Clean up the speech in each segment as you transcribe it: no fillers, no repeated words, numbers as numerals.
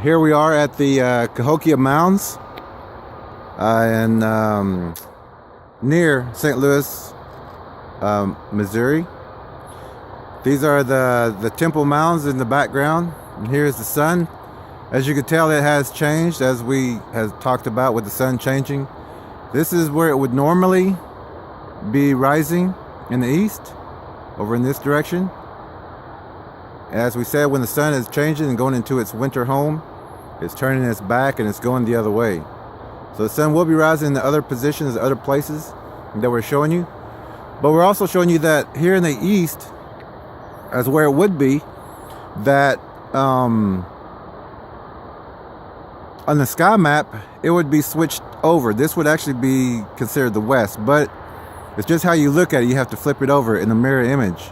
Here we are at the CAHOKIA Mounds near St. Louis, Missouri. These are the temple mounds in the background, and here's the sun. As you can tell, it has changed, as we have talked about with the sun changing. This is where it would normally be rising in the east, over in this direction. As we said, when the sun is changing and going into its winter home, it's turning its back and it's going the other way. So the sun will be rising in the other positions, other places that we're showing you. But we're also showing you that here in the east, as where it would be, that on the sky map, it would be switched over. This would actually be considered the west, but it's just how you look at it. You have to flip it over in the mirror image.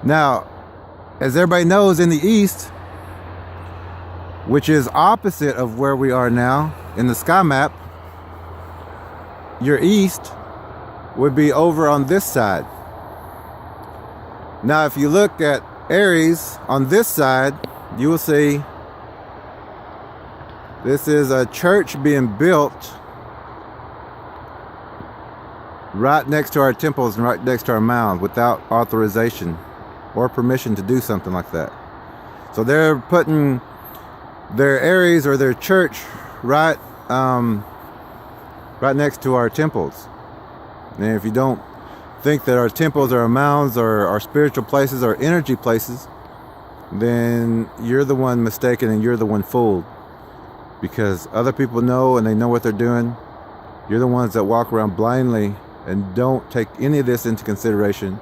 Now, as everybody knows, in the east, which is opposite of where we are now in the sky map, your east would be over on this side. Now, if you look at Aries on this side, you will see this is a church being built right next to our temples and right next to our mounds without authorization or permission to do something like that. So they're putting their Aries or their church right next to our temples. And if you don't think that our temples or our mounds or our spiritual places or energy places, then you're the one mistaken and you're the one fooled, because other people know and they know what they're doing. You're the ones that walk around blindly and don't take any of this into consideration.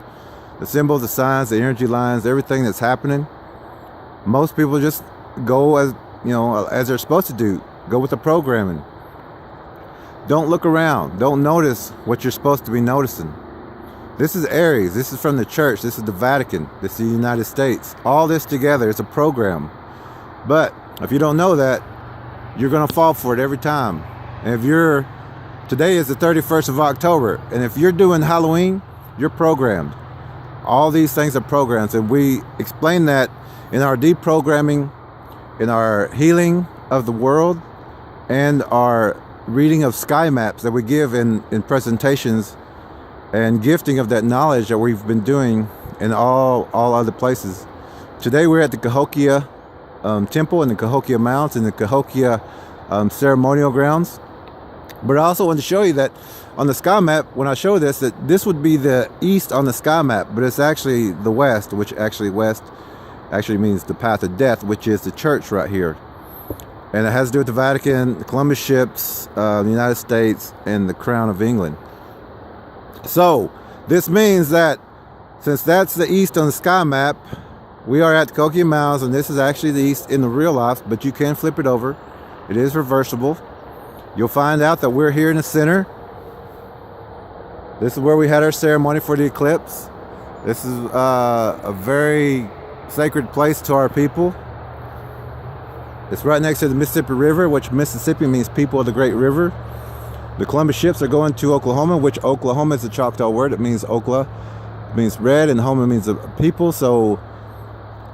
The symbols, the signs, the energy lines, everything that's happening, most people just go as, you know, as they're supposed to do. Go with the programming. Don't look around. Don't notice what you're supposed to be noticing. This is Aries. This is from the church. This is the Vatican. This is the United States. All this together is a program. But if you don't know that, you're going to fall for it every time. And if you're, today is the 31st of October, and if you're doing Halloween, you're programmed. All these things are programs, and we explain that in our deprogramming, in our healing of the world, and our reading of sky maps that we give in presentations and gifting of that knowledge that we've been doing in all other places. Today we're at the CAHOKIA temple and the CAHOKIA mounds and the CAHOKIA ceremonial grounds. But I also want to show you that on the sky map, when I show this, that this would be the east on the sky map, but it's actually the west, which actually west actually means the path of death, which is the church right here. And it has to do with the Vatican, the Columbus ships, the United States, and the Crown of England. So this means that since that's the east on the sky map, we are at the CAHOKIA Mounds, and this is actually the east in the real life, but you can flip it over. It is reversible. You'll find out that we're here in the center. This is where we had our ceremony for the eclipse. This is a very sacred place to our people. It's right next to the Mississippi River, which Mississippi means people of the Great River. The Columbus ships are going to Oklahoma, which Oklahoma is a Choctaw word. It means Okla, it means red, and Homa means the people. So,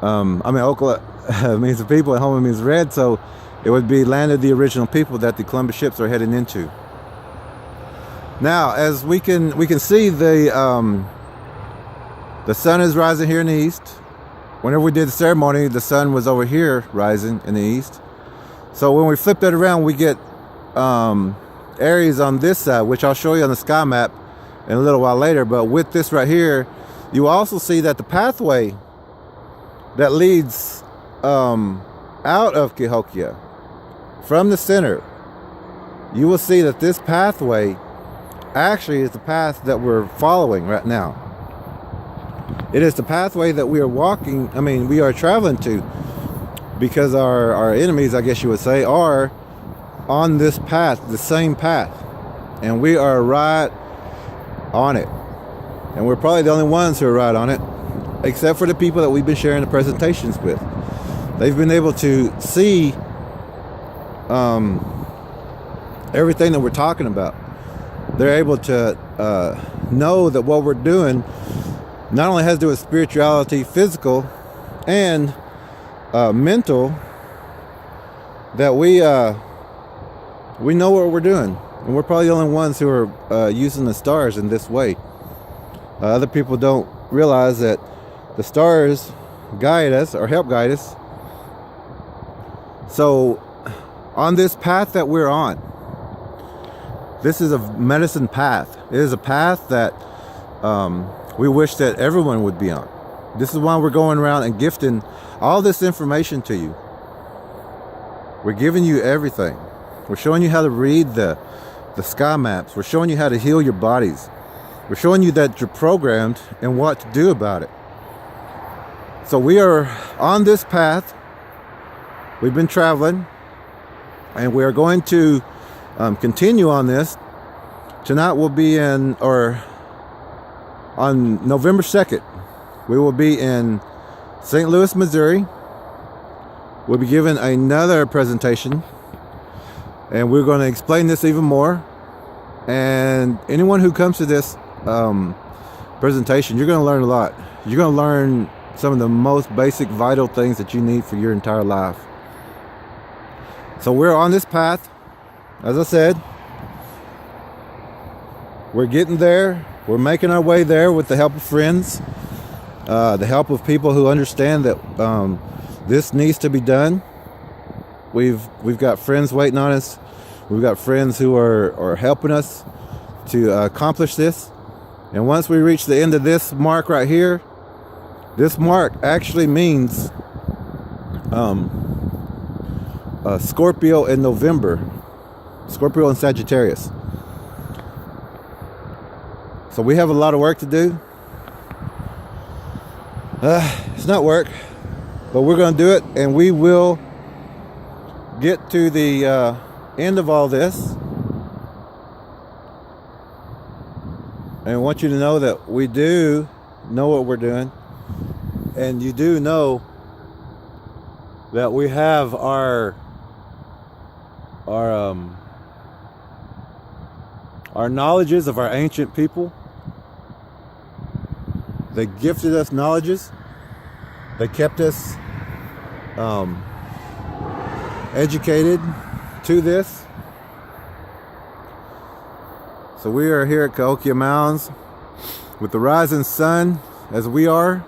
Okla means the people, and Homa means red. So it would be land of the original people that the Columbus ships are heading into. Now, as we can see, the sun is rising here in the east. Whenever we did the ceremony, the sun was over here rising in the east. So when we flip that around, we get Aries on this side, which I'll show you on the sky map in a little while later. But with this right here, you also see that the pathway that leads out of CAHOKIA from the center, you will see that this pathway actually is the path that we're following right now. It is the pathway that we are walking, we are traveling to, because our enemies, I guess you would say, are on this path, the same path. And we are right on it. And we're probably the only ones who are right on it, except for the people that we've been sharing the presentations with. They've been able to see everything that we're talking about. They're able to know that what we're doing not only has to do with spirituality, physical, and mental, that we know what we're doing, and we're probably the only ones who are using the stars in this way. Other people don't realize that the stars guide us or help guide us. So on this path that we're on, this is a medicine path. It is a path that we wish that everyone would be on. This is why we're going around and gifting all this information to you. We're giving you everything. We're showing you how to read the sky maps. We're showing you how to heal your bodies. We're showing you that you're programmed and what to do about it. So we are on this path. We've been traveling, and we are going to continue on this. Tonight we'll be on November 2nd, we will be in St. Louis, Missouri. We'll be giving another presentation, and we're going to explain this even more. And anyone who comes to this presentation, you're going to learn a lot. You're going to learn some of the most basic, vital things that you need for your entire life. So we're on this path. As I said, we're getting there. We're making our way there with the help of friends, the help of people who understand that this needs to be done. We've got friends waiting on us. We've got friends who are helping us to accomplish this. And once we reach the end of this mark right here, this mark actually means Scorpio in November. Scorpio and Sagittarius. So we have a lot of work to do. It's not work, but we're going to do it, and we will get to the end of all this. And I want you to know that we do know what we're doing, and you do know that we have our knowledges of our ancient people. They gifted us knowledges. They kept us educated to this. So we are here at Cahokia Mounds with the rising sun as we are.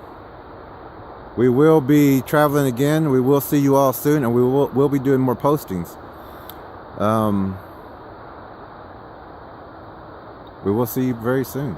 We will be traveling again. We will see you all soon, and we'll be doing more postings. We will see you very soon.